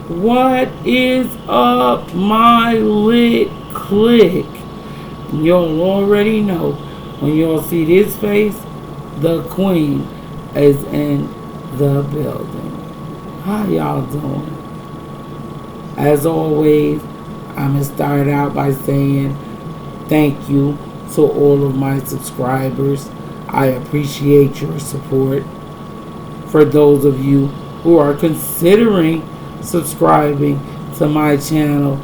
What is up, my lit click? Y'all already know when y'all see this face, the queen is in the building. How y'all doing? As always, I'm going to start out by saying thank you to all of my subscribers. I appreciate your support. For those of you who are considering subscribing to my channel,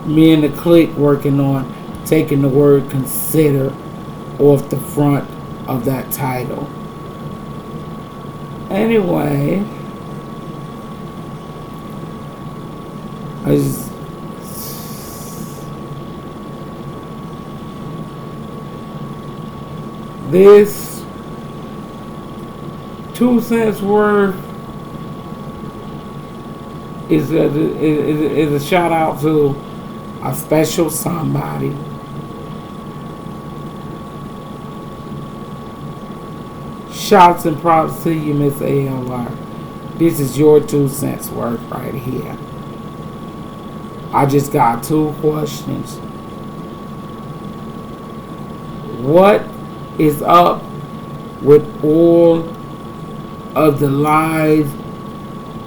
me and the clique working on taking the word consider off the front of that title. Anyway, this 2 cents worth is a shout out to a special somebody. Shouts and props to you, Miss Alr. This is your 2 cents worth right here. I just got 2 questions. What is up with all of the lies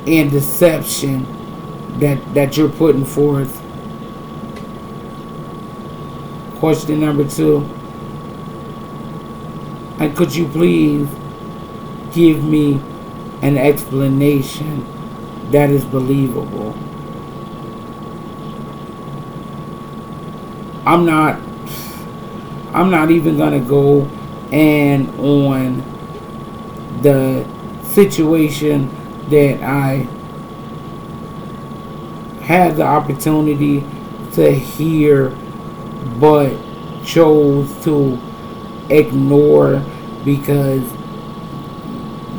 and deception that you're putting forth? Question number 2. And could you please give me an explanation that is believable? I'm not even gonna go and on the situation that I had the opportunity to hear but chose to ignore, because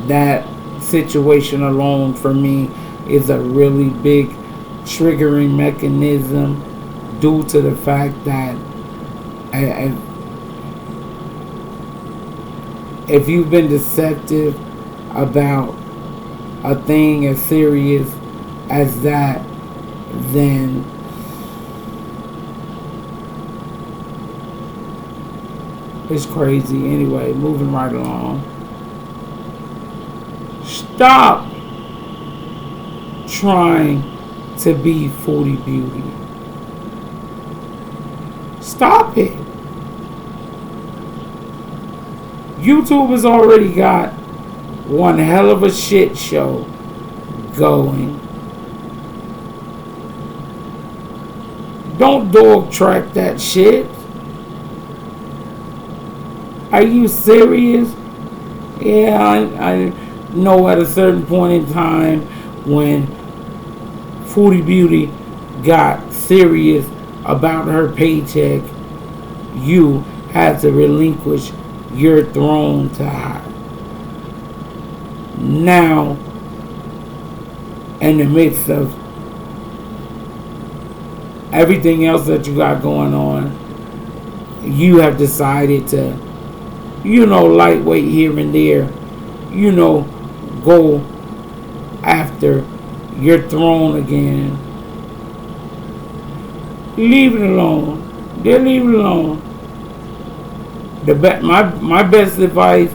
that situation alone for me is a really big triggering mechanism, due to the fact that if you've been deceptive about a thing as serious as that, then it's crazy. Anyway, moving right along. Stop trying to be Foodie Beauty. Stop it. YouTube has already got one hell of a shit show going. Don't dog track that shit. Are you serious? Yeah, I know at a certain point in time when Foodie Beauty got serious about her paycheck, you had to relinquish your throne to her. Now, in the midst of everything else that you got going on, you have decided to, lightweight here and there, go after your throne again. Leave it alone. Just leave it alone. My best advice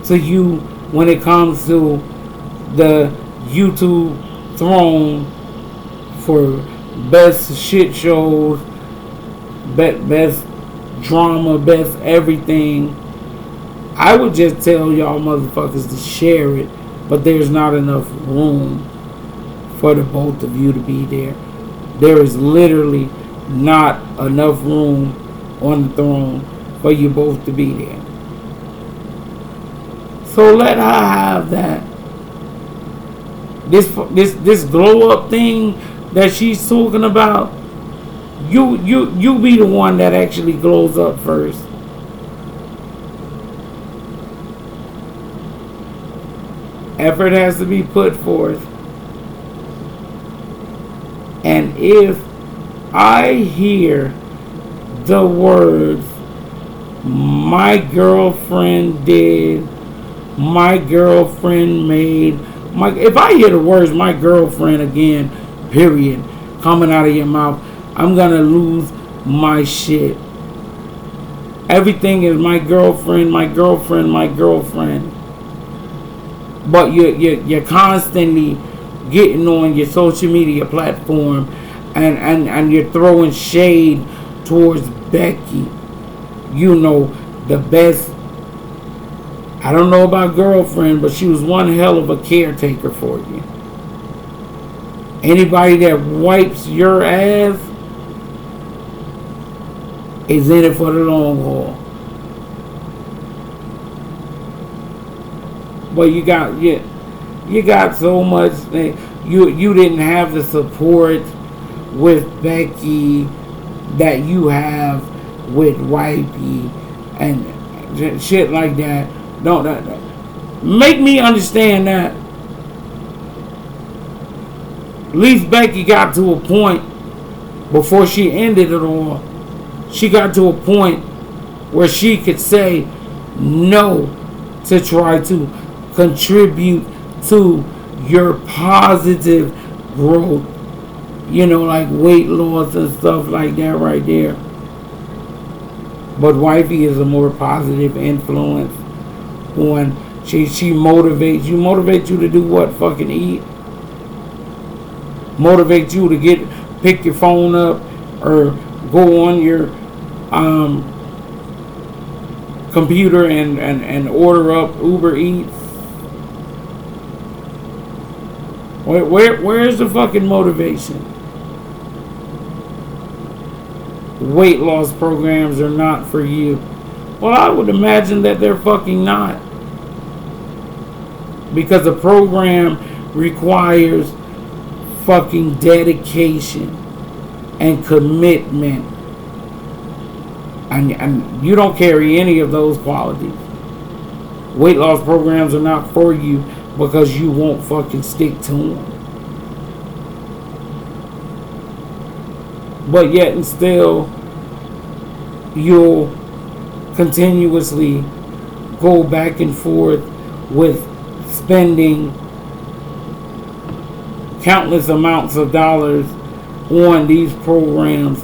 to you when it comes to the YouTube throne for best shit shows, best drama, best everything, I would just tell y'all motherfuckers to share it, but there's not enough room for the both of you to be there. There is literally not enough room on the throne for you both to be there. So let her have that. This glow up thing that she's talking about, you be the one that actually glows up first. Effort has to be put forth. And if I hear the words, my girlfriend did, my girlfriend made, if I hear the words my girlfriend again, period, coming out of your mouth. I'm gonna lose my shit. Everything is my girlfriend, my girlfriend, my girlfriend. But you're constantly getting on your social media platform and you're throwing shade towards Becky. You know, the best, I don't know about girlfriend, but she was one hell of a caretaker for you. Anybody that wipes your ass is in it for the long haul. But you got so much. You didn't have the support with Becky that you have with Wifey and shit like that. Don't make me understand that. At least Becky got to a point before she ended it all. She got to a point where she could say no to try to contribute to your positive growth. You know, like weight loss and stuff like that right there. But Wifey is a more positive influence on. She motivates you. Motivates you to do what? Fucking eat. Motivates you to pick your phone up or go on your computer and order up Uber Eats. Where's the fucking motivation? Weight loss programs are not for you. Well, I would imagine that they're fucking not. Because the program requires fucking dedication and commitment. And you don't carry any of those qualities. Weight loss programs are not for you because you won't fucking stick to them. But yet and still, you'll continuously go back and forth with spending countless amounts of dollars on these programs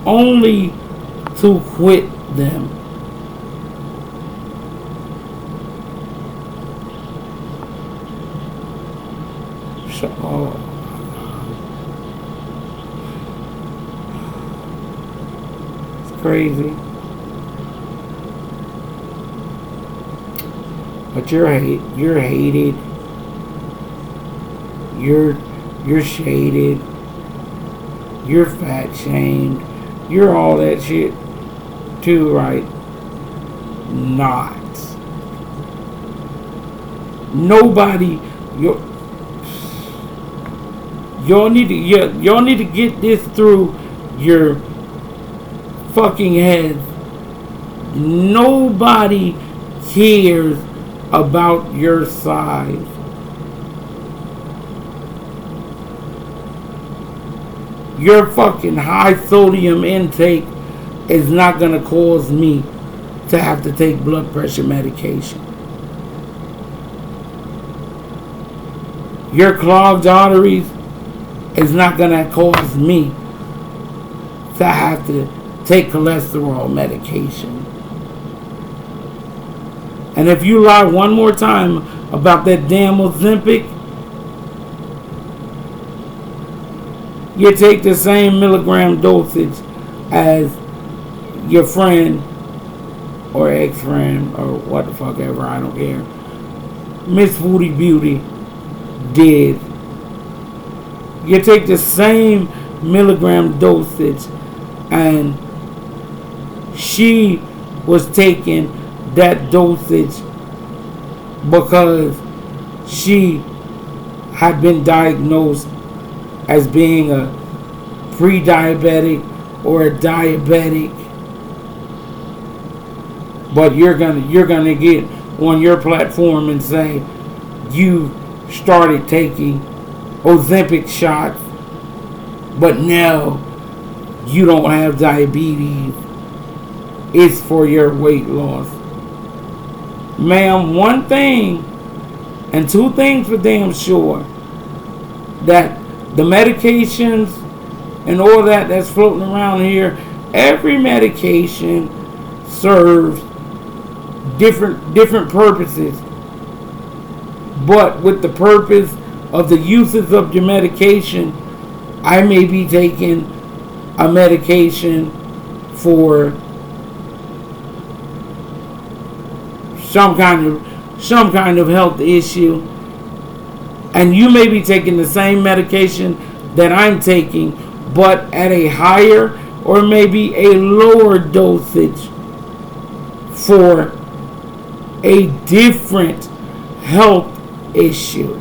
only to quit them. So, it's crazy. But you're hated. You're shaded. You're fat shamed. You're all that shit too, right? Not. Nobody. Y'all need to get this through your fucking heads. Nobody cares about your size. Your fucking high sodium intake is not going to cause me to have to take blood pressure medication. Your clogged arteries is not going to cause me to have to take cholesterol medication. And if you lie one more time about that damn Ozempic, you take the same milligram dosage as your friend or ex-friend or what the fuck ever, I don't care, Miss Foodie Beauty did. You take the same milligram dosage, and she was taking that dosage because she had been diagnosed as being a pre-diabetic or a diabetic. But you're gonna get on your platform and say you started taking Ozempic shots, but now you don't have diabetes. It's for your weight loss. Ma'am, one thing and two things for damn sure, that The medications and all that's floating around here, every medication serves different purposes. But with the purpose of the uses of your medication, I may be taking a medication for some kind of health issue, and you may be taking the same medication that I'm taking, but at a higher or maybe a lower dosage for a different health issue.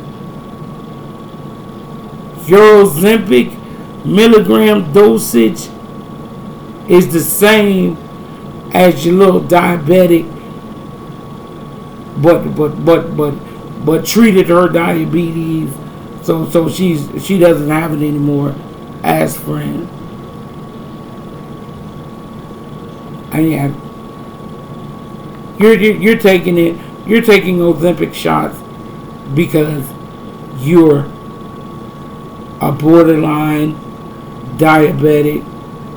Your Ozempic milligram dosage is the same as your little diabetic, but treated her diabetes, so she doesn't have it anymore, aspirin. And yeah, you're taking Ozempic shots because you're a borderline diabetic.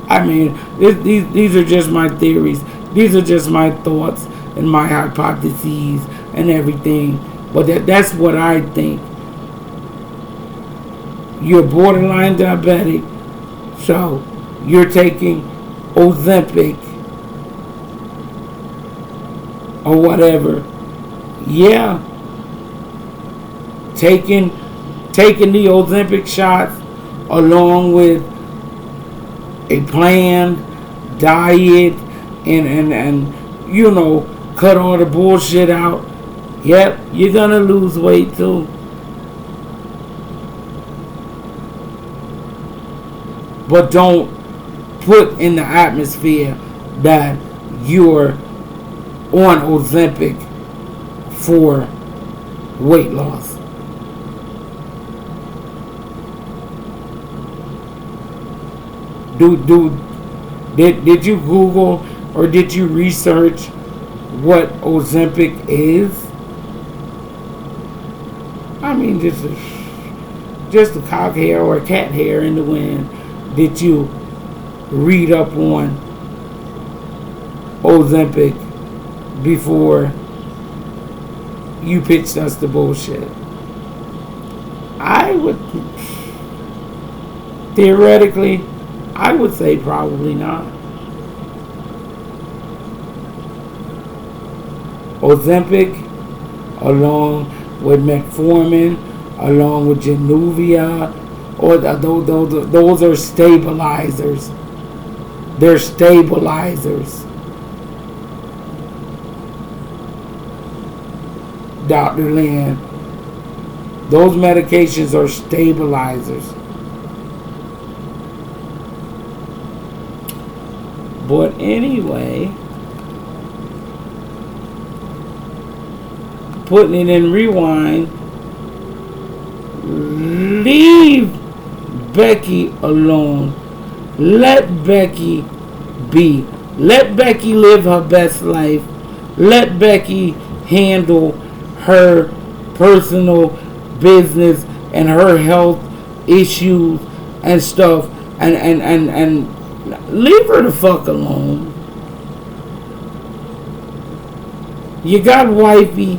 I mean, these are just my theories. These are just my thoughts and my hypotheses and everything. But that's what I think. You're borderline diabetic, so you're taking Ozempic or whatever. Yeah, taking the Ozempic shots along with a planned diet and cut all the bullshit out. Yep, you're gonna lose weight too. But don't put in the atmosphere that you're on Ozempic for weight loss. Did you Google or did you research what Ozempic is? I mean, just a cock hair or a cat hair in the wind. Did you read up on Ozempic before you pitched us the bullshit? I would, theoretically, I would say probably not. Ozempic, along with metformin, along with Januvia, or those are stabilizers. They're stabilizers. Dr. Lynn, those medications are stabilizers. But anyway, putting it in rewind, leave Becky alone. Let Becky be. Let Becky live her best life. Let Becky handle her personal business and her health issues and stuff, and leave her the fuck alone. You got wifey.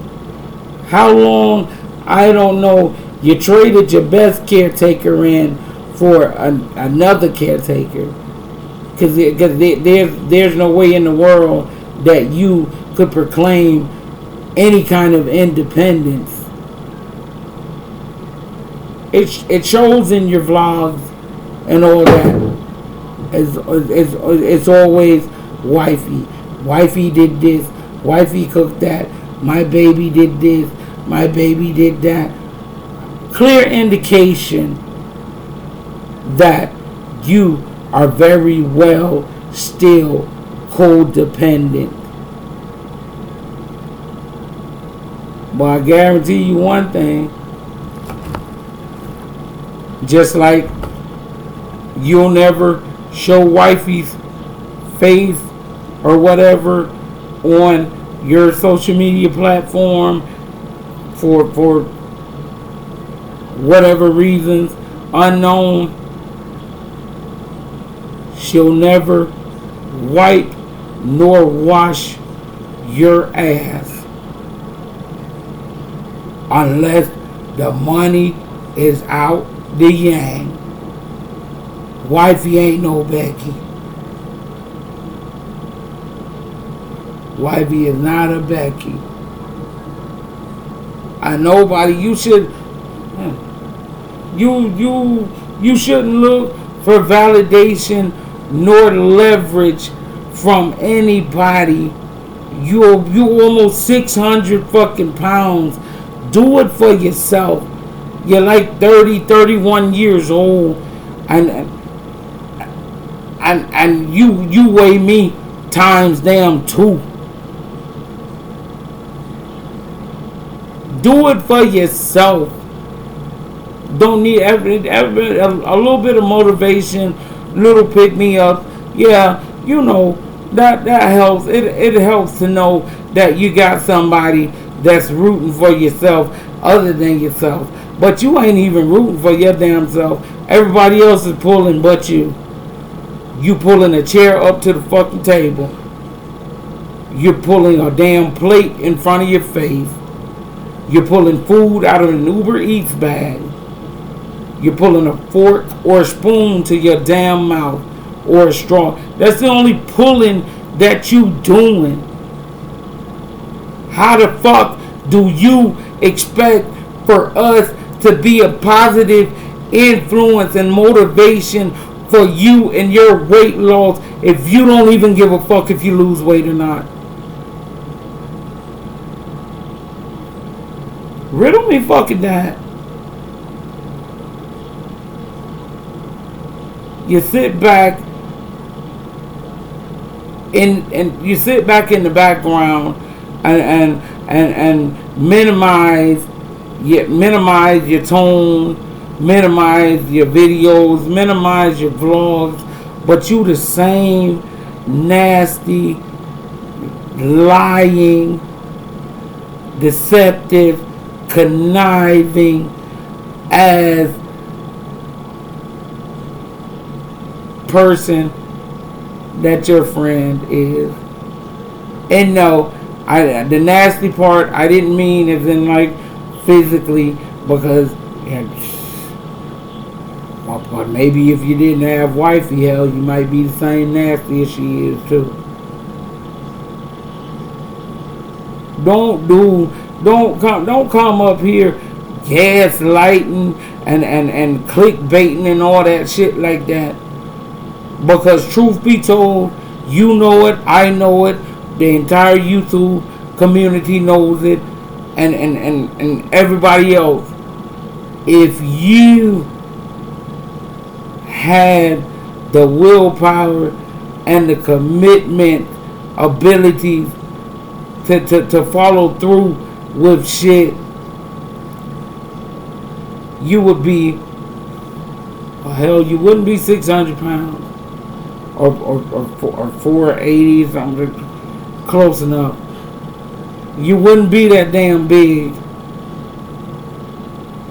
How long? I don't know. You traded your best caretaker in for another caretaker. Because there's no way in the world that you could proclaim any kind of independence. It shows in your vlogs and all that. It's always wifey. Wifey did this. Wifey cooked that. My baby did this. My baby did that. Clear indication that you are very well still codependent. But I guarantee you one thing. Just like you'll never show wifey's face or whatever on your social media platform for whatever reasons, unknown, she'll never wipe nor wash your ass unless the money is out the yang. Wifey ain't no Becky. Wifey is not a Becky. And nobody, you should, you shouldn't look for validation nor leverage from anybody. You almost 600 fucking pounds. Do it for yourself. You're like 30, 31 years old, and you weigh me times damn 2. Do it for yourself. Don't need a little bit of motivation, little pick me up. Yeah, you know that helps. It helps to know that you got somebody that's rooting for yourself other than yourself. But you ain't even rooting for your damn self. Everybody else is pulling but you. You pulling a chair up to the fucking table. You're pulling a damn plate in front of your face. You're pulling food out of an Uber Eats bag. You're pulling a fork or a spoon to your damn mouth or a straw. That's the only pulling that you doing. How the fuck do you expect for us to be a positive influence and motivation for you and your weight loss if you don't even give a fuck if you lose weight or not? Riddle me fucking that. You sit back and you sit back in the background and minimize your tone, minimize your videos, minimize your vlogs, but you the same nasty, lying, deceptive, conniving as person that your friend is. And no, the nasty part I didn't mean as in like physically, because but maybe if you didn't have wifey, hell, you might be the same nasty as she is too. Don't come up here gaslighting and clickbaiting and all that shit like that. Because truth be told, you know it, I know it, the entire YouTube community knows it, and everybody else. If you had the willpower and the commitment abilities to follow through with shit, you would be, well, hell, you wouldn't be 600 pounds or 480 something, close enough. You wouldn't be that damn big.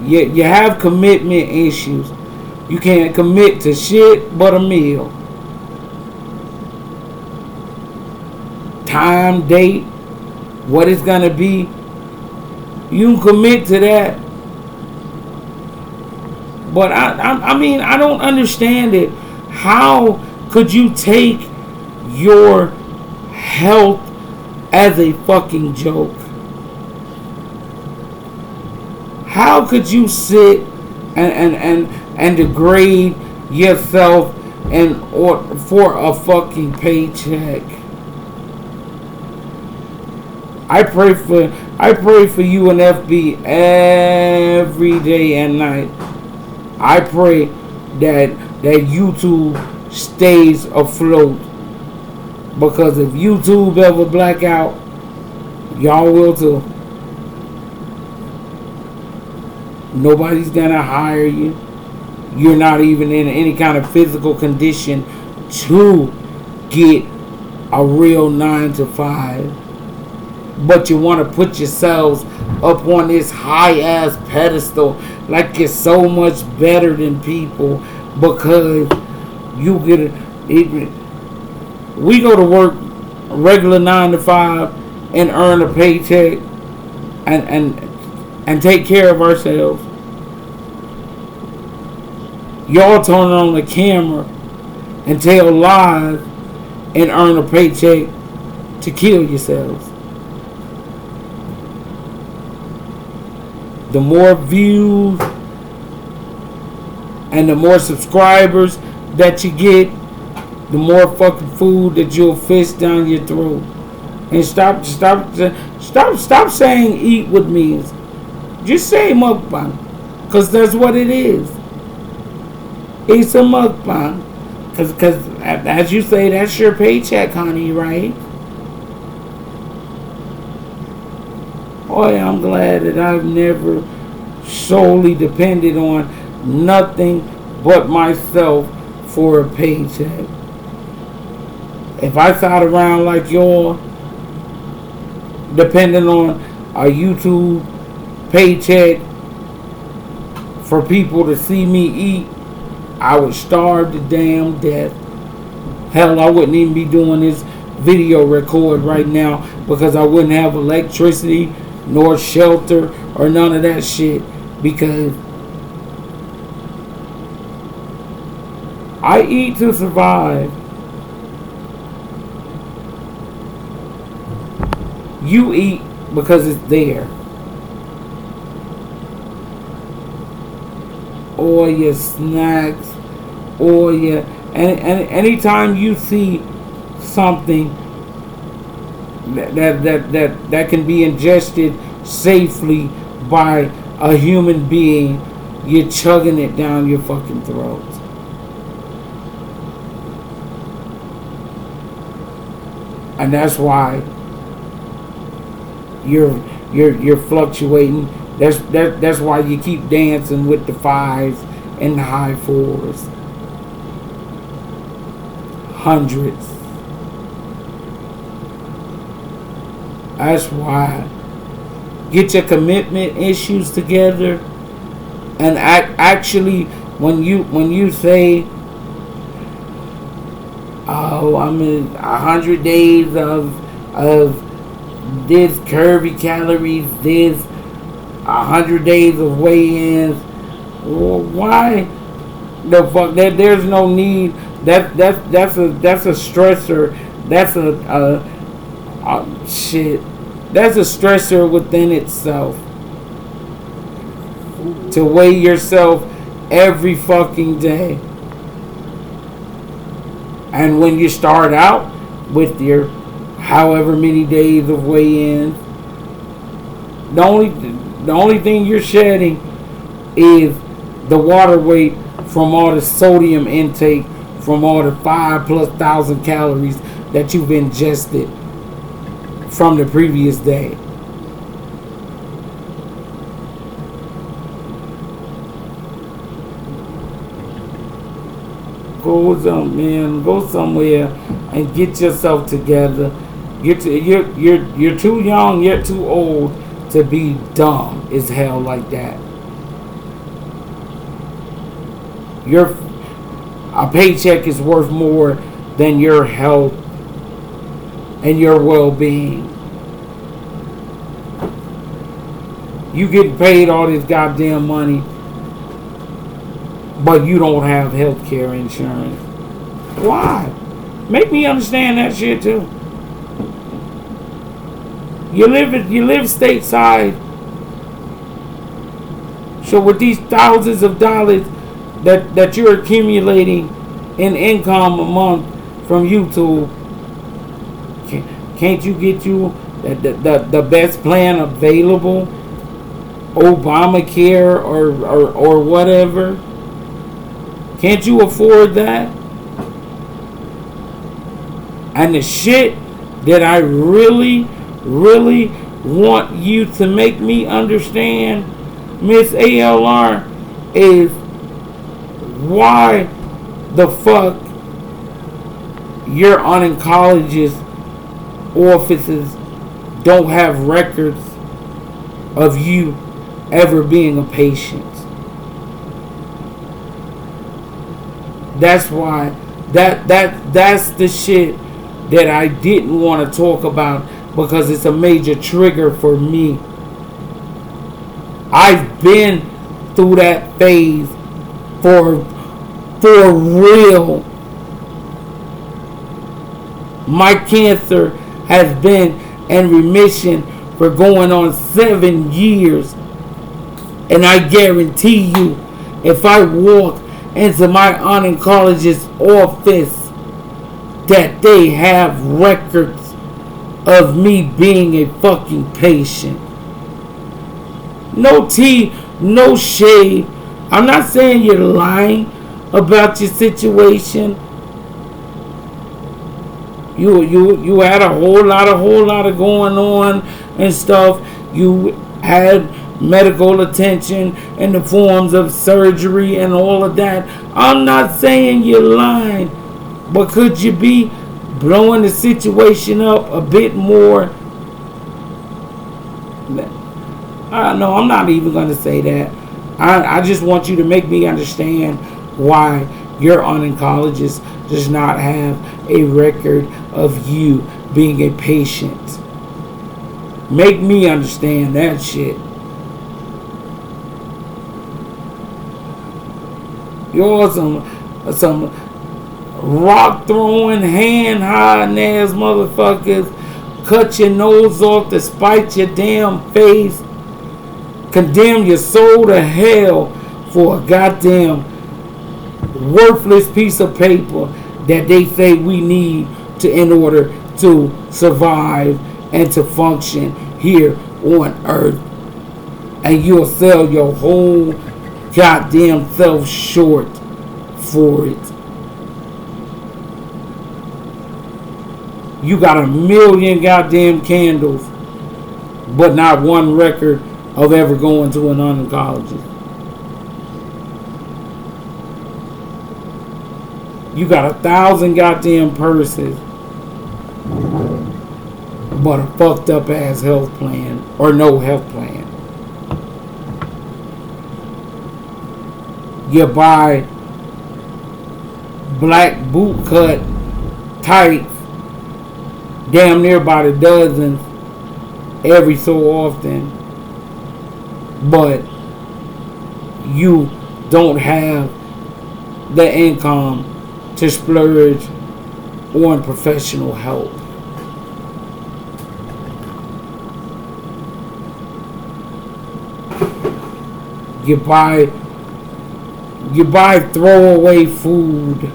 You have commitment issues. You can't commit to shit but a meal. Time, date, what it's gonna be. You can commit to that. But I mean, I don't understand it. How could you take your health as a fucking joke? How could you sit and degrade yourself for a fucking paycheck? I pray for you and FB every day and night. I pray that YouTube stays afloat, because if YouTube ever black out, y'all will too. Nobody's gonna hire you. You're not even in any kind of physical condition to get a real 9 to 5. But you want to put yourselves up on this high ass pedestal like you're so much better than people because you get it. We go to work regular 9 to 5 and earn a paycheck and take care of ourselves. Y'all turn on the camera and tell lies and earn a paycheck to kill yourselves. The more views and the more subscribers that you get, the more fucking food that you'll fish down your throat. And stop saying eat with me. Just say mukbang, cause that's what it is. It's a mukbang, cause as you say, that's your paycheck, honey, right? Boy, I'm glad that I've never solely depended on nothing but myself for a paycheck. If I sat around like y'all, depending on a YouTube paycheck for people to see me eat, I would starve to damn death. Hell, I wouldn't even be doing this video record right now because I wouldn't have electricity nor shelter or none of that shit, because I eat to survive. You eat because it's there. Or your snacks, or your and anytime you see something that can be ingested safely by a human being, you're chugging it down your fucking throat. And that's why you're fluctuating. That's why you keep dancing with the 5s and the high 4s. Hundreds. That's why. Get your commitment issues together, and actually, when you say, "Oh, I'm in 100 days of this curvy calories, this 100 days of weigh-ins," well, why the fuck? There's no need. That's a stressor. That's a shit. That's a stressor within itself. To weigh yourself every fucking day. And when you start out with your however many days of weigh-ins, the only thing you're shedding is the water weight from all the sodium intake from all the 5,000+ calories that you've ingested from the previous day. Go somewhere and get yourself together. You're too young yet too old to be dumb as hell like that. A paycheck is worth more than your health and your well-being. You get paid all this goddamn money, but you don't have health care insurance. Why? Make me understand that shit too. You live stateside. So with these thousands of dollars that you're accumulating in income a month from YouTube, can't you get you the best plan available? Obamacare or whatever? Can't you afford that? And the shit that I really want you to make me understand, Miss ALR, is why the fuck your oncologist offices don't have records of you ever being a patient. That's why that's the shit that I didn't want to talk about, because it's a major trigger for me. I've been through that phase for real. My cancer has been in remission for going on 7 years. And I guarantee you, if I walk into my oncologist's office, that they have records of me being a fucking patient. No tea, no shade. I'm not saying you're lying about your situation. You had a whole lot of going on and stuff. You had medical attention in the forms of surgery and all of that. I'm not saying you're lying, but could you be blowing the situation up a bit more? No, I'm not even going to say that. I just want you to make me understand why your oncologist does not have a record of you being a patient. Make me understand that shit. You're some rock throwing, hand hiding ass motherfuckers. Cut your nose off to spite your damn face. Condemn your soul to hell for a goddamn worthless piece of paper that they say we need in order to survive and to function here on earth. And you'll sell your whole goddamn self short for it. You got 1,000,000 goddamn candles, but not one record of ever going to an oncologist. You got 1,000 goddamn purses, but a fucked up ass health plan or no health plan. You buy black bootcut tights damn near by the dozens every so often, but you don't have the income to splurge on professional help. You buy throwaway food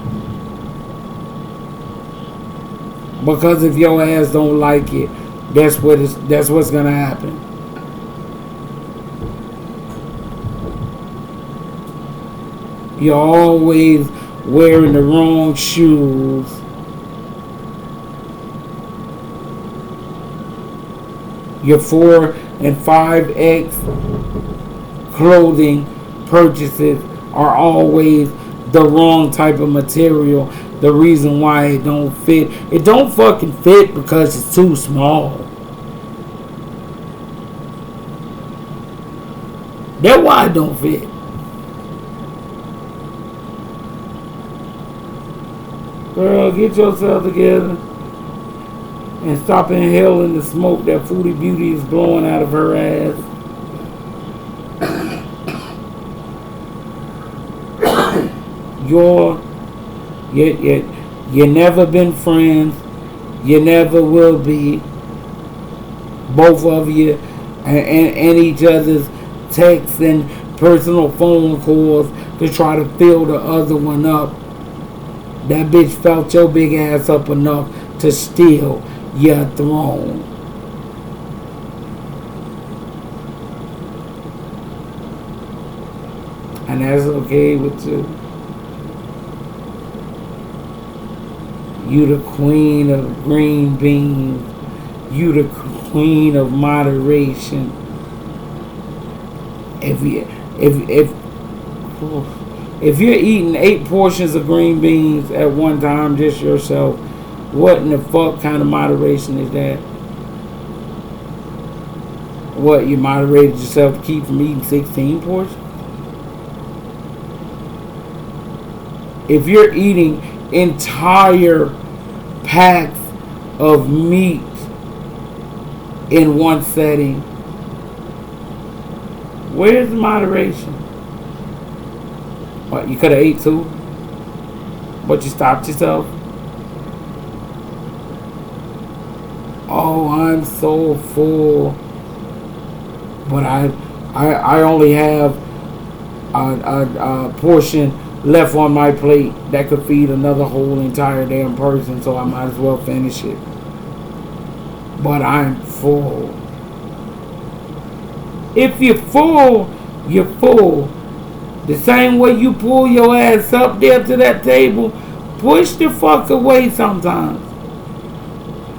because if your ass don't like it, that's what's gonna happen. You're always wearing the wrong shoes. Your 4 and 5X clothing purchases are always the wrong type of material. The reason why it don't fit, it don't fucking fit because it's too small. That's why it don't fit. Girl, get yourself together and stop inhaling the smoke that Foodie Beauty is blowing out of her ass. You never been friends. You never will be. Both of you and each other's texts and personal phone calls to try to fill the other one up. That bitch felt your big ass up enough to steal your throne. And that's okay with you. You the queen of green beans. You the queen of moderation. If you're eating 8 portions of green beans at one time, just yourself, what in the fuck kind of moderation is that? What, you moderated yourself to keep from eating 16 portions? If you're eating entire packs of meat in one setting, where's the moderation? What, you could have ate two, but you stopped yourself? Oh, I'm so full, but I only have a portion left on my plate that could feed another whole entire damn person, so I might as well finish it. But I'm full. If you're full, you're full. The same way you pull your ass up there to that table, push the fuck away sometimes.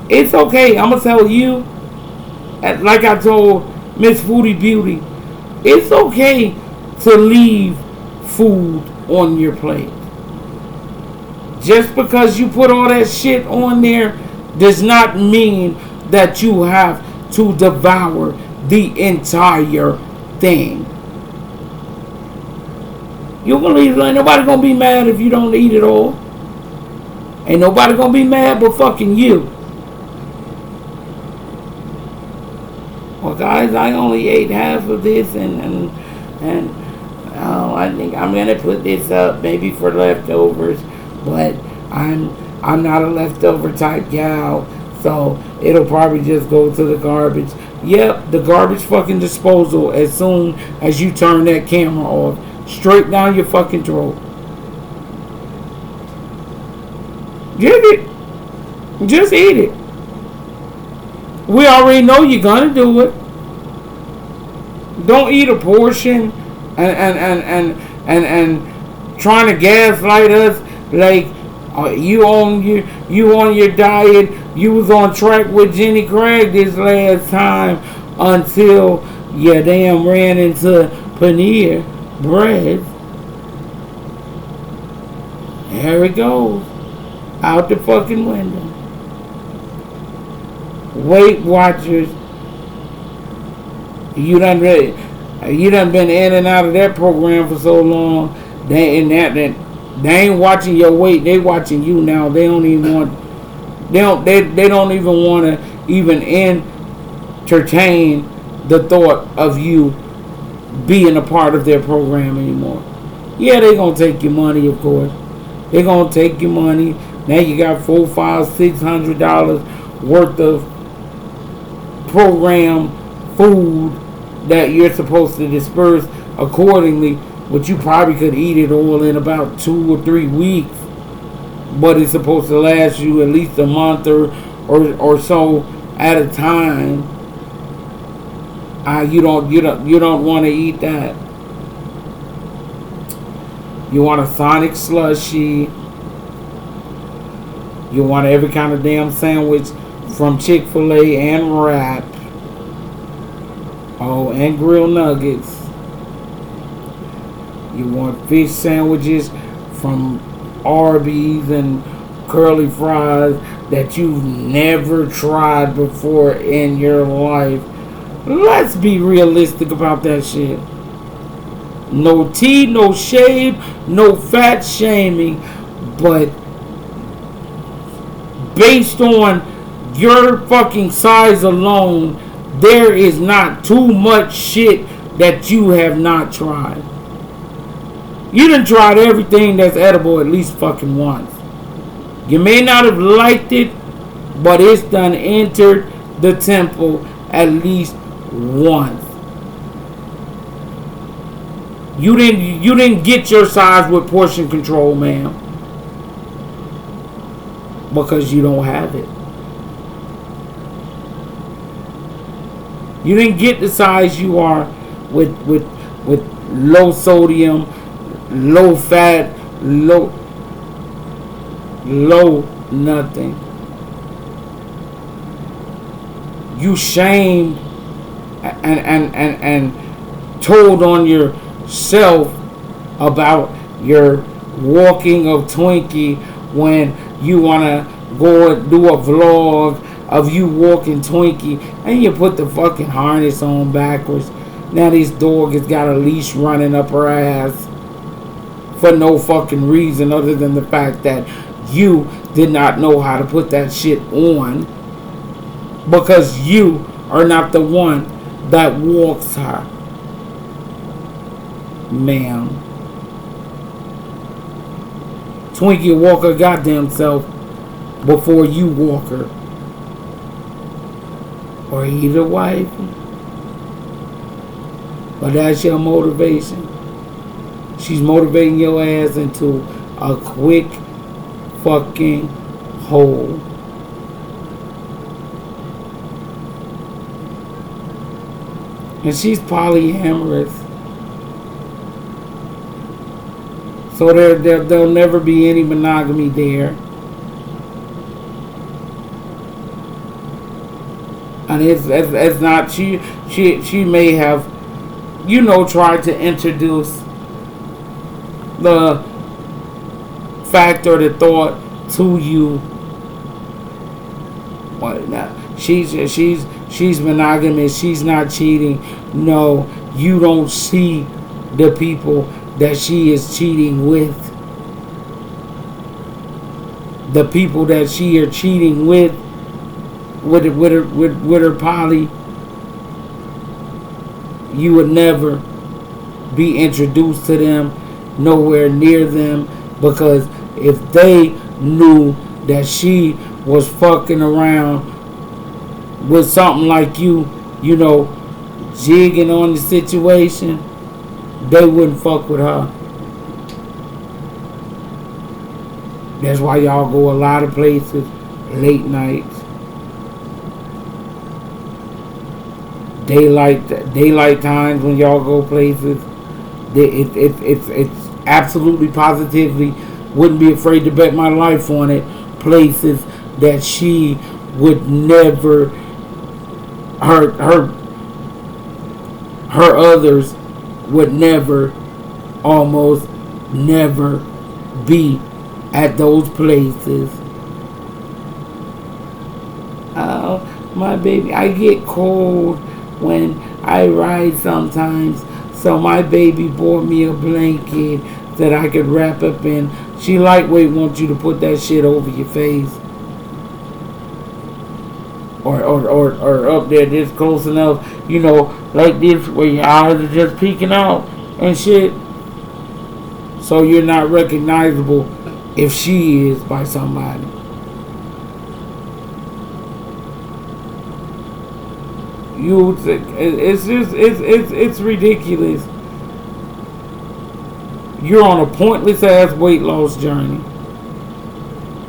It's okay. I'm going to tell you, like I told Miss Foodie Beauty, it's okay to leave food on your plate. Just because you put all that shit on there does not mean that you have to devour the entire thing. You're gonna leave. Ain't nobody gonna be mad if you don't eat it all. Ain't nobody gonna be mad but fucking you. Well, guys, I only ate half of this, and I think I'm gonna put this up maybe for leftovers, but I'm not a leftover type gal, so it'll probably just go to the garbage. Yep, the garbage fucking disposal as soon as you turn that camera off. Straight down your fucking throat. Get it. Just eat it. We already know you're gonna do it. Don't eat a portion and trying to gaslight us like you on your diet. You was on track with Jenny Craig this last time until you damn ran into paneer bread. There it goes. Out the fucking window. Weight Watchers. You done been in and out of that program for so long. They ain't watching your weight. They watching you now. They don't even want. They don't even want to even entertain the thought of you being a part of their program anymore. Yeah, they gonna take your money, of course. They gonna take your money. Now you got $400, $500, $600 worth of program food that you're supposed to disperse accordingly, but you probably could eat it all in about 2 or 3 weeks. But it's supposed to last you at least a month or so at a time. You don't want to eat that. You want a Sonic slushie. You want every kind of damn sandwich from Chick-fil-A and wrap. Oh, and grilled nuggets. You want fish sandwiches from Arby's and curly fries that you've never tried before in your life. Let's be realistic about that shit. No tea, no shade, no fat shaming, but based on your fucking size alone, there is not too much shit that you have not tried. You done tried everything that's edible at least fucking once. You may not have liked it, but it's done entered the temple at least once. You didn't get your size with portion control, ma'am, because you don't have it. You didn't get the size you are with low sodium, low fat, low nothing. You shamed and told on yourself about your walking of Twinkie when you want to go do a vlog of you walking Twinkie, and you put the fucking harness on backwards. Now this dog has got a leash running up her ass for no fucking reason other than the fact that you did not know how to put that shit on, because you are not the one that walks her. Ma'am. Twinkie will walk her goddamn self before you walk her. Or either wife. But that's your motivation. She's motivating your ass into a quick fucking hole. And she's polyamorous. So there'll never be any monogamy there. And it's not, she may have, tried to introduce the fact or the thought to you. What now? She's monogamous. She's not cheating. No, you don't see the people that she is cheating with. The people that she is cheating with her poly, you would never be introduced to them, nowhere near them, because if they knew that she was fucking around with something like you, jigging on the situation, they wouldn't fuck with her. That's why y'all go a lot of places late nights. Daylight times when y'all go places. It's absolutely positively, wouldn't be afraid to bet my life on it, places that she would never, her others would never, almost never be at those places. Oh, my baby, I get cold when I ride sometimes, so my baby bought me a blanket that I could wrap up in. She lightweight wants you to put that shit over your face. Or up there this close enough, like this, where your eyes are just peeking out and shit. So you're not recognizable if she is by somebody. It's ridiculous. You're on a pointless ass weight loss journey.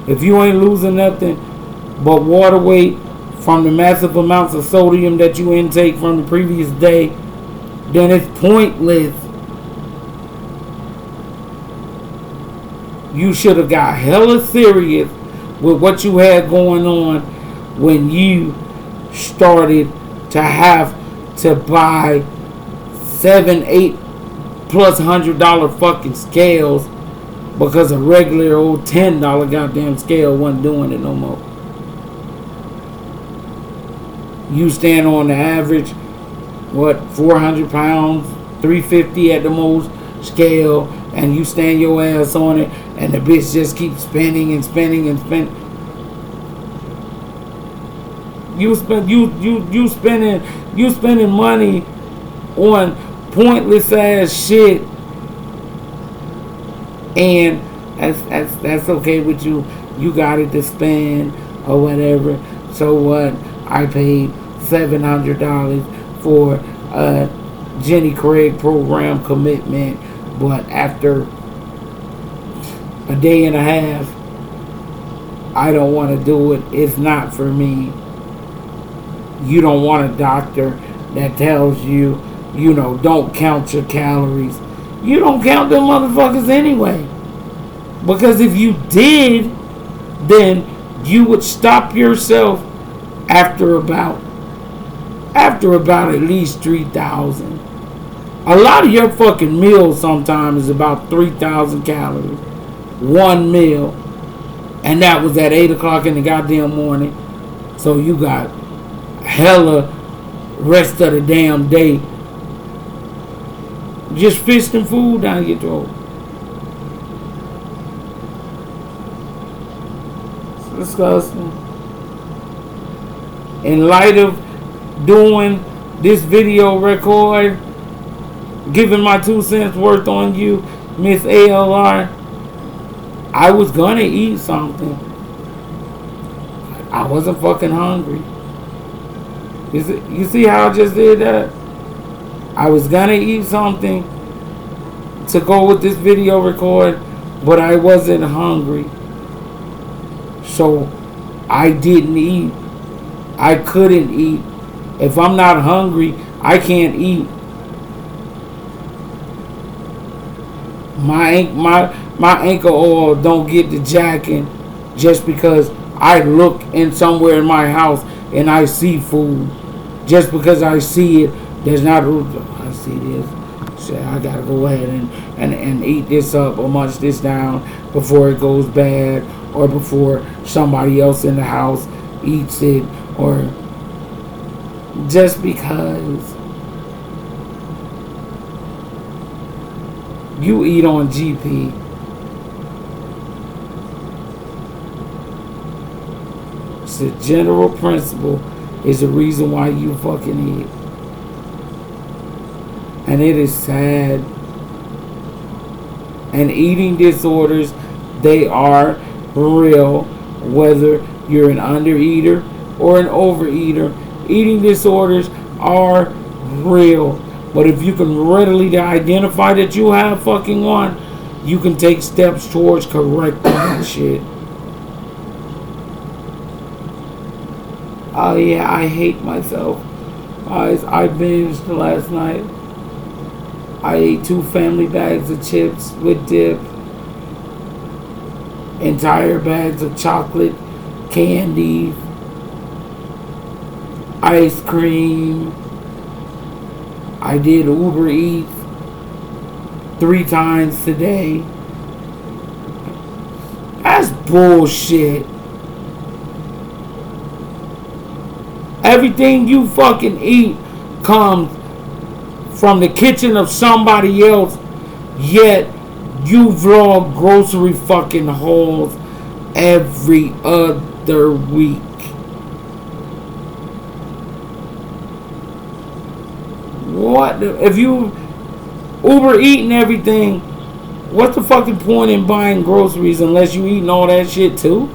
If you ain't losing nothing but water weight from the massive amounts of sodium that you intake from the previous day, then it's pointless. You should have got hella serious with what you had going on when you started to have to buy $7, $8+ $100 fucking scales, because a regular old $10 goddamn scale wasn't doing it no more. You stand on the average, 400 pounds, 350 at the most scale, and you stand your ass on it, and the bitch just keeps spinning and spinning and spinning. You spending money on pointless ass shit, and that's okay with you. You got it to spend or whatever. So what? I paid $700 for a Jenny Craig program commitment, but after a day and a half, I don't want to do it. It's not for me. You don't want a doctor that tells you, don't count your calories. You don't count them motherfuckers anyway. Because if you did, then you would stop yourself after about at least 3,000. A lot of your fucking meals sometimes is about 3,000 calories. One meal. And that was at 8 o'clock in the goddamn morning. So you got hella rest of the damn day just fisting food down your throat. It's disgusting. In light of doing this video record, giving my 2 cents worth on you, Miss ALR, I was gonna eat something. I wasn't fucking hungry. You see how I just did that? I was gonna eat something to go with this video record, but I wasn't hungry. So I didn't eat. I couldn't eat. If I'm not hungry, I can't eat. My ankle oil don't get the jacking just because I look in somewhere in my house and I see food. Just because I see it, there's not. I see this. So I gotta go ahead and eat this up or munch this down before it goes bad, or before somebody else in the house eats it, or just because you eat on GP. It's a general principle, is the reason why you fucking eat. And it is sad. And eating disorders, they are real, whether you're an undereater or an overeater. Eating disorders are real. But if you can readily identify that you have fucking one, you can take steps towards correcting that shit. Oh yeah, I hate myself. I binged last night. I ate 2 family bags of chips with dip, entire bags of chocolate, candy, ice cream. I did Uber Eats 3 times today. That's bullshit. Everything you fucking eat comes from the kitchen of somebody else, yet you vlog grocery fucking hauls every other week. What if you Uber eating everything? What's the fucking point in buying groceries unless you eating all that shit too?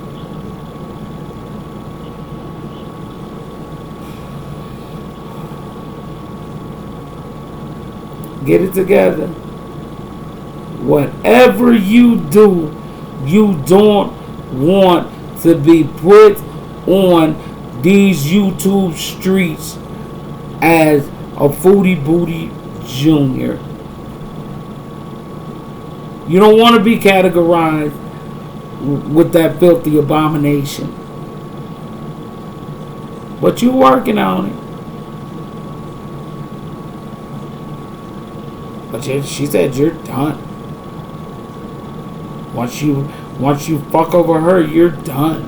Get it together. Whatever you do, you don't want to be put on these YouTube streets as a foodie booty junior. You don't want to be categorized with that filthy abomination. But you working on it. But she said you're done. Once you fuck over her, you're done.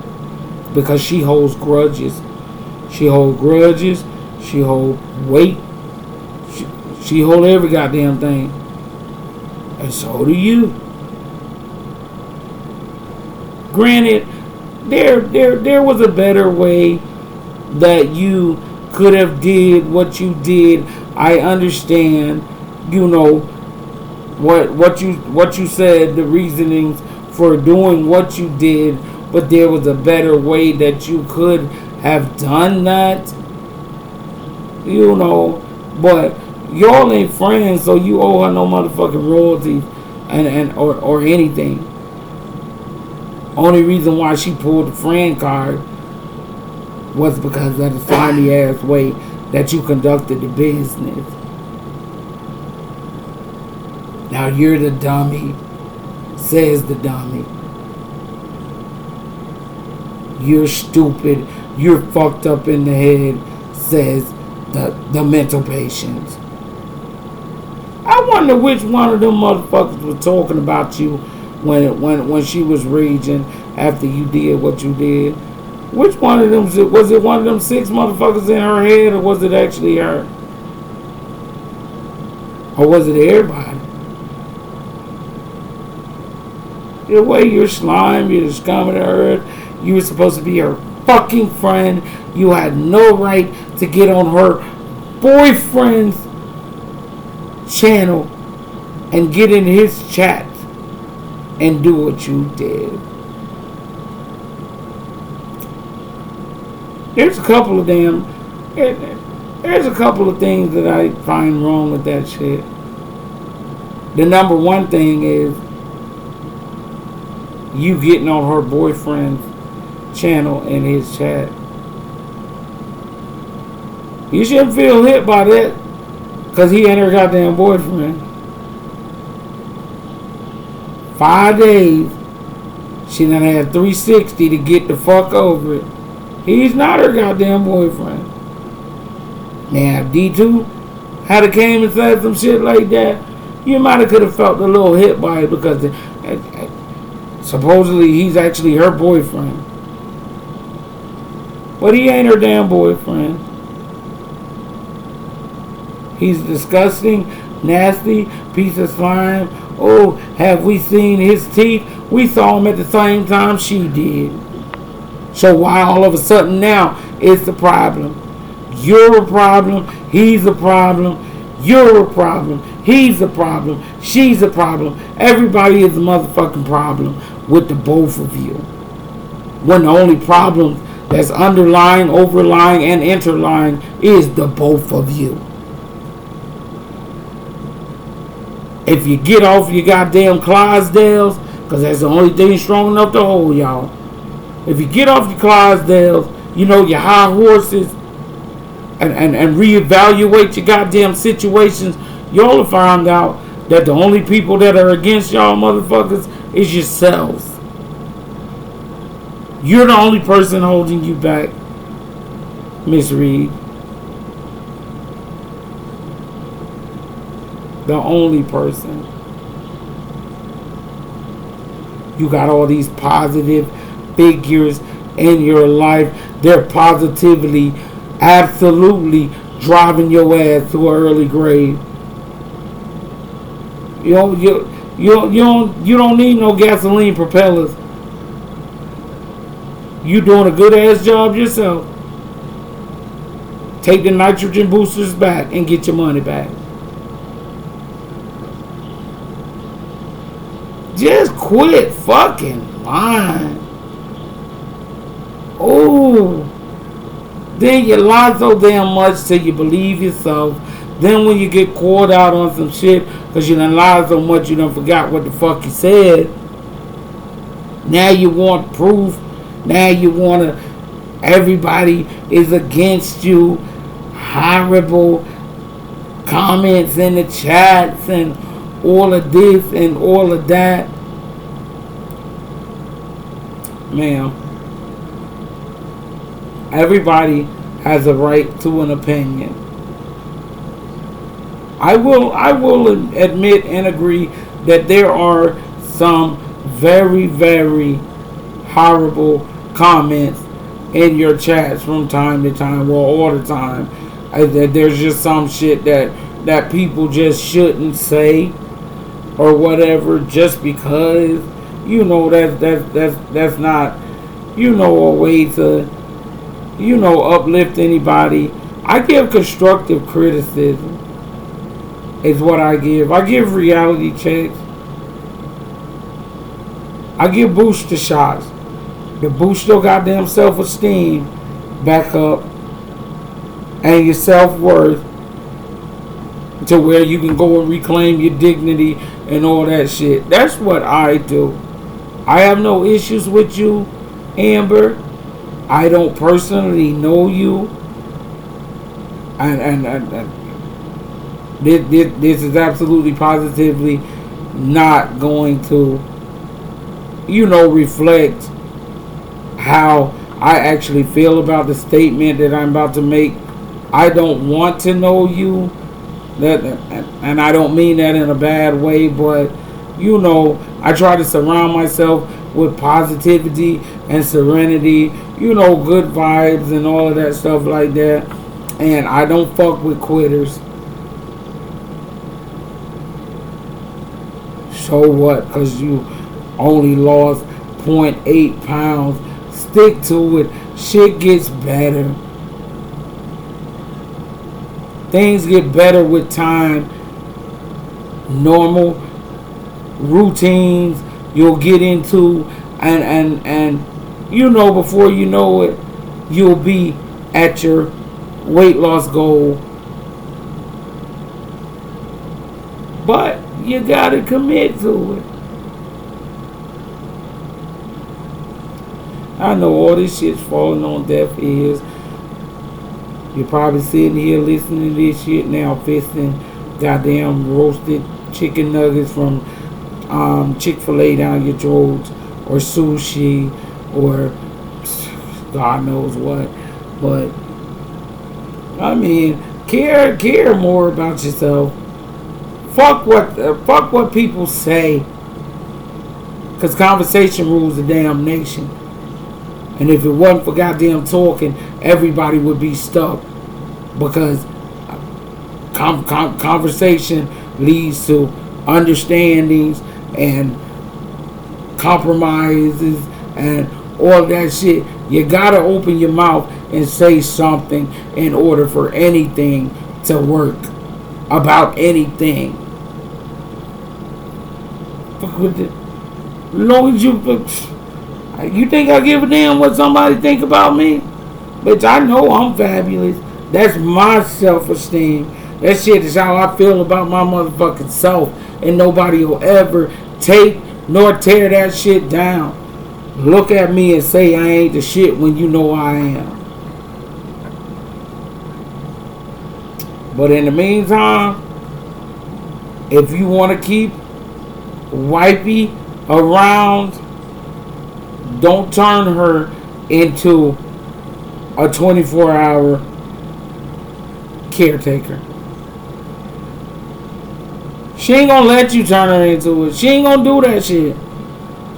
Because she holds grudges. She holds grudges. She holds weight. She hold every goddamn thing. And so do you. Granted, there was a better way that you could have did what you did. I understand, you know, what you said, the reasonings for doing what you did, but there was a better way that you could have done that. You know, but y'all ain't friends, so you owe her no motherfucking royalties or anything. Only reason why she pulled the friend card was because of the slimy ass way that you conducted the business. Now you're the dummy, says the dummy. You're stupid, you're fucked up in the head, says the mental patient. I wonder which one of them motherfuckers was talking about you when she was raging after you did what you did. Which one of them was it? One of them 6 motherfuckers in her head, or was it actually her, or was it everybody? The way you're slime, you're the scum of the earth. You were supposed to be her fucking friend. You had no right to get on her boyfriend's channel and get in his chat and do what you did. There's a couple of things that I find wrong with that shit. The number one thing is you getting on her boyfriend's channel in his chat. You shouldn't feel hit by that because he ain't her goddamn boyfriend. 5 days, she done had 360 to get the fuck over it. He's not her goddamn boyfriend. Now, if D2 had came and said some shit like that, you might have could have felt a little hit by it because supposedly he's actually her boyfriend. But he ain't her damn boyfriend. He's disgusting, nasty piece of slime. Oh, have we seen his teeth? We saw him at the same time she did. So why all of a sudden now it's the problem? You're a problem. He's a problem. You're a problem. He's a problem. She's a problem. Everybody is a motherfucking problem with the both of you. When the only problem that's underlying, overlying, and interlying is the both of you. If you get off your goddamn Clydesdales, because that's the only thing strong enough to hold y'all. If you get off your Clydesdales, you know, your high horses, and reevaluate your goddamn situations, y'all will find out that the only people that are against y'all motherfuckers is yourselves. You're the only person holding you back, Miss Reed. The only person. You got all these positive figures in your life. They're positively, absolutely driving your ass to an early grave. You don't need no gasoline propellers. You doing a good ass job yourself. Take the nitrogen boosters back and get your money back. Just quit fucking lying. Oh, then you lie so damn much till you believe yourself. Then when you get caught out on some shit because you done lied so much you done forgot what the fuck you said. Now you want proof. Now you want to, everybody is against you. Horrible comments in the chats and all of this and all of that. Ma'am, everybody has a right to an opinion. I will admit and agree that there are some very, very horrible comments in your chats from time to time, well, all the time. There's just some shit that people just shouldn't say or whatever, just because, you know, that's not, you know, a way to, you know, uplift anybody. I give constructive criticism is what I give. I give reality checks. I give booster shots to boost your goddamn self-esteem back up and your self-worth to where you can go and reclaim your dignity and all that shit. That's what I do. I have no issues with you, Amber. I don't personally know you. And this is absolutely positively not going to, you know, reflect how I actually feel about the statement that I'm about to make. I don't want to know you. And I don't mean that in a bad way, but, you know, I try to surround myself with positivity and serenity. good vibes and all of that stuff like that. And I don't fuck with quitters. So what? Because you only lost 0.8 pounds. Stick to it. Shit gets better. Things get better with time. Normal routines you'll get into, and before you know it, you'll be at your weight loss goal. But you gotta commit to it. I know all this shit's falling on deaf ears. You're probably sitting here listening to this shit now, fisting goddamn roasted chicken nuggets from Chick-fil-A down your throat, or sushi, or God knows what. But I mean, care more about yourself. Fuck what people say, cause conversation rules the damn nation. And if it wasn't for goddamn talking, everybody would be stuck, because conversation leads to understandings and compromises and all that shit. You gotta open your mouth and say something in order for anything to work about anything. Fuck with it. As long as you think I give a damn what somebody think about me? Bitch, I know I'm fabulous. That's my self-esteem. That shit is how I feel about my motherfucking self. And nobody will ever take nor tear that shit down. Look at me and say I ain't the shit when you know I am. But in the meantime, if you want to keep wifey around, don't turn her into a 24-hour caretaker. She ain't gonna let you turn her into it. She ain't gonna do that shit.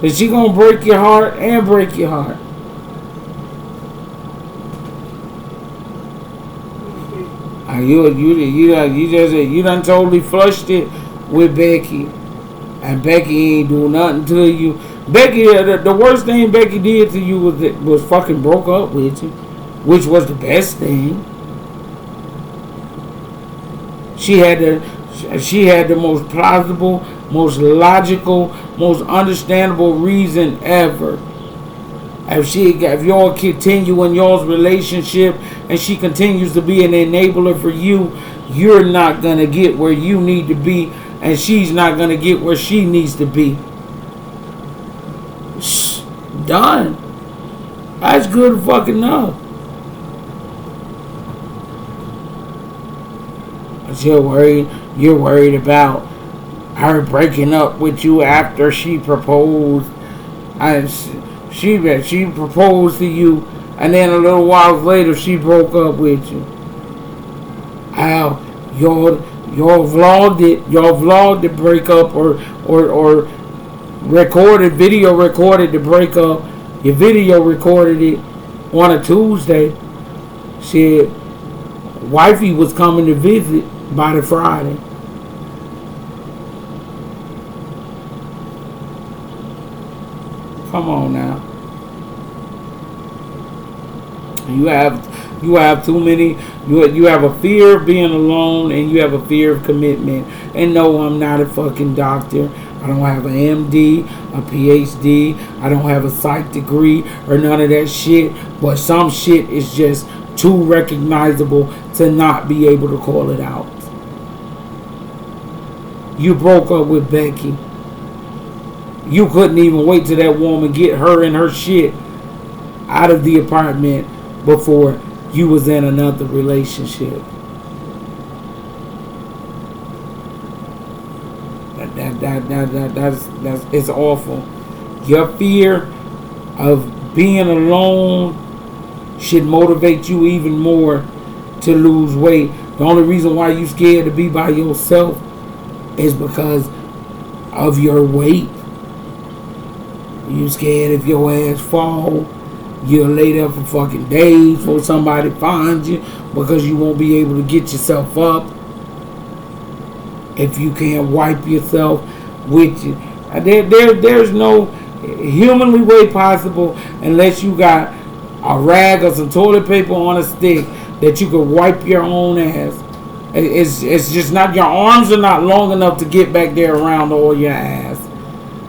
But she gonna break your heart and break your heart. You done totally flushed it with Becky, and Becky ain't do nothing to you. Becky, the worst thing Becky did to you was fucking broke up with you, which was the best thing. She had the most plausible, most logical, most understandable reason ever. If y'all continue in y'all's relationship and she continues to be an enabler for you, you're not gonna get where you need to be, and she's not gonna get where she needs to be. Done. That's good fucking enough. But you're worried about her breaking up with you after she proposed. She proposed to you, and then a little while later she broke up with you. How y'all vlogged it? Y'all vlogged the breakup, or video recorded the breakup. Your video recorded it on a Tuesday. Shit, wifey was coming to visit by the Friday. Come on now. You have too many. You have a fear of being alone, and you have a fear of commitment. And no, I'm not a fucking doctor. I don't have an MD, a PhD. I don't have a psych degree or none of that shit. But some shit is just too recognizable to not be able to call it out. You broke up with Becky. You couldn't even wait till that woman get her and her shit out of the apartment before you was in another relationship. That's it's awful. Your fear of being alone should motivate you even more to lose weight. The only reason why you scared to be by yourself is because of your weight. You scared if your ass fall, You'll lay there for fucking days before somebody finds you because you won't be able to get yourself up if you can't wipe yourself with you. There's no humanly way possible unless you got a rag or some toilet paper on a stick that you could wipe your own ass. It's just not, your arms are not long enough to get back there around all your ass.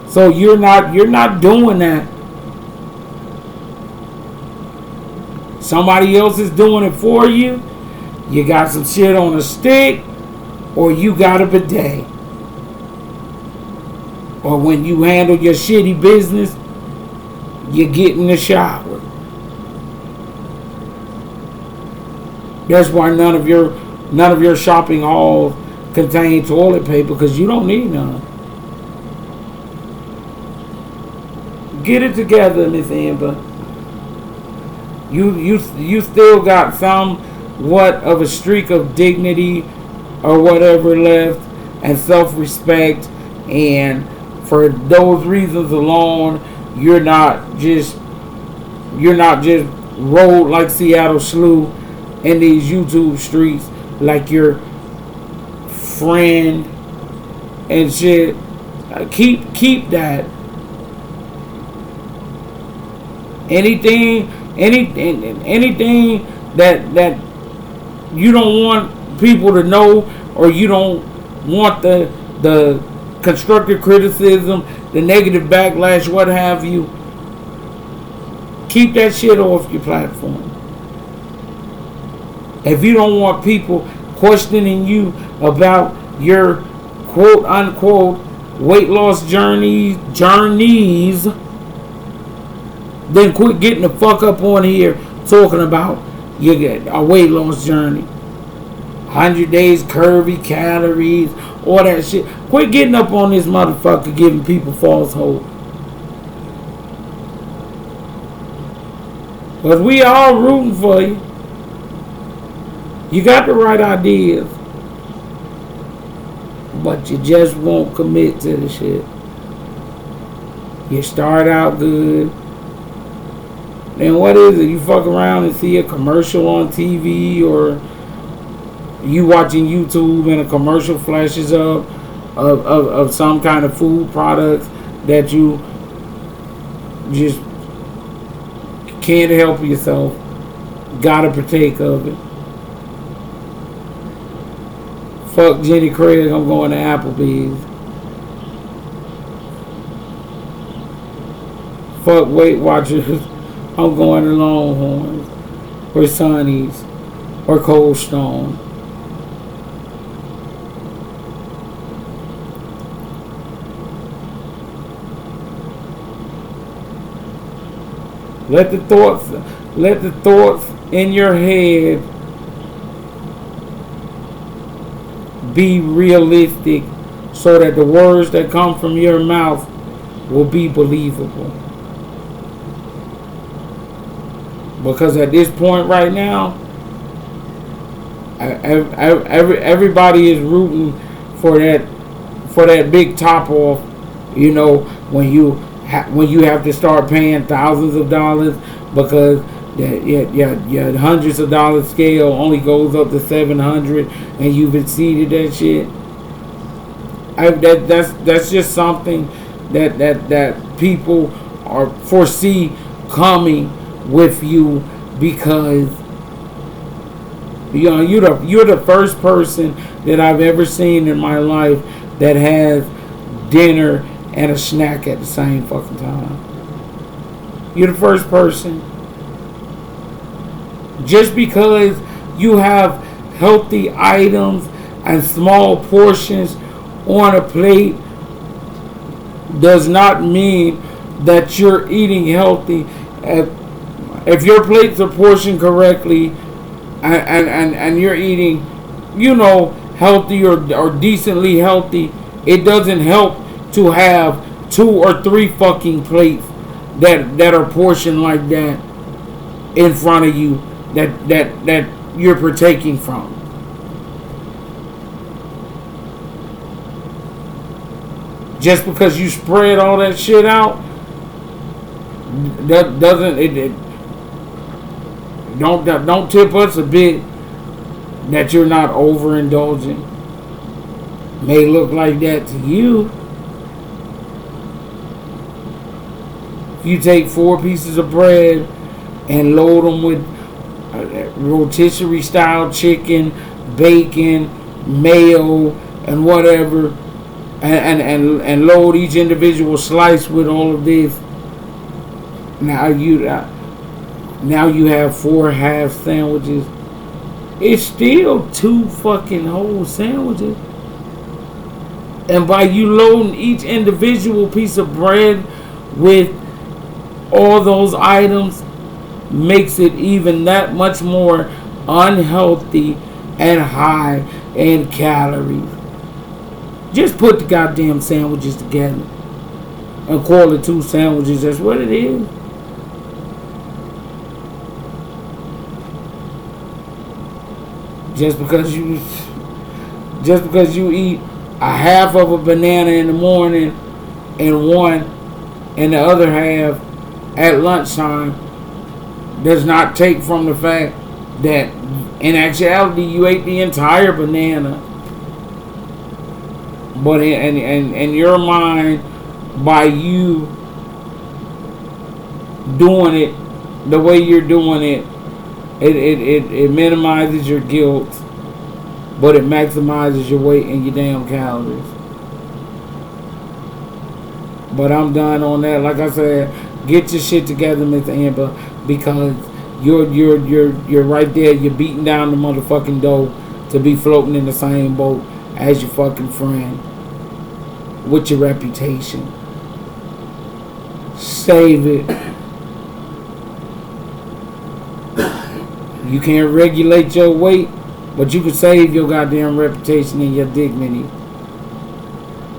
So you're not doing that. Somebody else is doing it for you. You got some shit on a stick, or you got a bidet. Or when you handle your shitty business, you get in the shower. That's why none of your shopping hauls contain toilet paper, because you don't need none. Get it together, Miss Amber. You still got somewhat of a streak of dignity or whatever left, and self-respect, and for those reasons alone, you're not just rolled like Seattle Slew in these YouTube streets like your friend and shit. Keep that. Anything that you don't want people to know, or you don't want the constructive criticism, the negative backlash, what have you, keep that shit off your platform. If you don't want people questioning you about your quote unquote weight loss journeys, then quit getting the fuck up on here talking about you get a weight loss journey. 100 days curvy, calories, all that shit. Quit getting up on this motherfucker giving people false hope. Because we all rooting for you. You got the right ideas, but you just won't commit to the shit. You start out good, then what is it? You fuck around and see a commercial on TV, or you watching YouTube and a commercial flashes up of some kind of food products that you just can't help yourself. Gotta partake of it. Fuck Jenny Craig, I'm going to Applebee's. Fuck Weight Watchers, I'm going to Longhorns, or Sonny's, or Cold Stone. Let the thoughts in your head be realistic, so that the words that come from your mouth will be believable. Because at this point right now, everybody is rooting for that big top off. You know, when you have to start paying thousands of dollars because your hundreds of dollars scale only goes up to 700, and you've exceeded that shit. That's just something that people are foresee coming with you, because you're the first person that I've ever seen in my life that has dinner and a snack at the same fucking time. You're the first person. Just because you have healthy items and small portions on a plate does not mean that you're eating healthy. If your plates are portioned correctly and you're eating, healthy or decently healthy, it doesn't help to have 2 or 3 fucking plates that are portioned like that in front of you that you're partaking from. Just because you spread all that shit out, that Don't tip us a bit that you're not overindulging. May look like that to you. If you take 4 pieces of bread and load them with rotisserie style chicken, bacon, mayo, and whatever, and load each individual slice with all of this. Now you have 4 half sandwiches. It's still 2 fucking whole sandwiches. And by you loading each individual piece of bread with all those items, makes it even that much more unhealthy and high in calories. Just put the goddamn sandwiches together and call it 2 sandwiches. That's what it is. Just because you eat a half of a banana in the morning and one and the other half at lunchtime does not take from the fact that in actuality you ate the entire banana. But in your mind, by you doing it the way you're doing it, it minimizes your guilt, but it maximizes your weight and your damn calories. But I'm done on that. Like I said, get your shit together, Miss Amber, because you're right there. You're beating down the motherfucking dough to be floating in the same boat as your fucking friend with your reputation. Save it. You can't regulate your weight, but you can save your goddamn reputation and your dignity.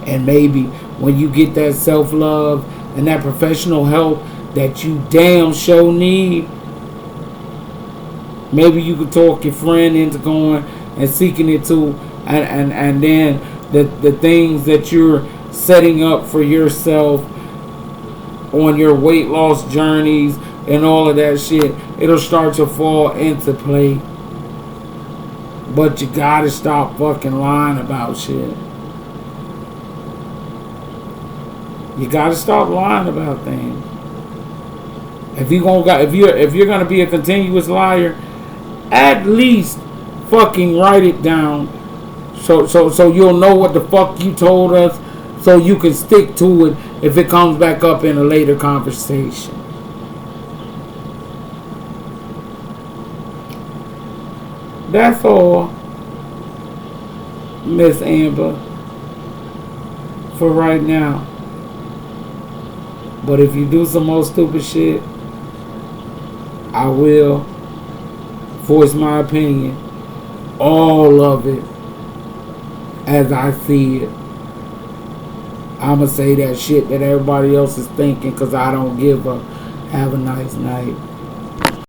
And maybe when you get that self-love and that professional help that you damn sure need, maybe you could talk your friend into going and seeking it too. And then the things that you're setting up for yourself on your weight loss journeys and all of that shit, it'll start to fall into play. But you gotta stop fucking lying about shit. You gotta stop lying about things. If you're gonna be a continuous liar, at least fucking write it down, so you'll know what the fuck you told us, so you can stick to it if it comes back up in a later conversation. That's all, Miss Amber, for right now. But if you do some more stupid shit, I will voice my opinion. All of it. As I see it. I'ma say that shit that everybody else is thinking, because I don't give a. Have a nice night.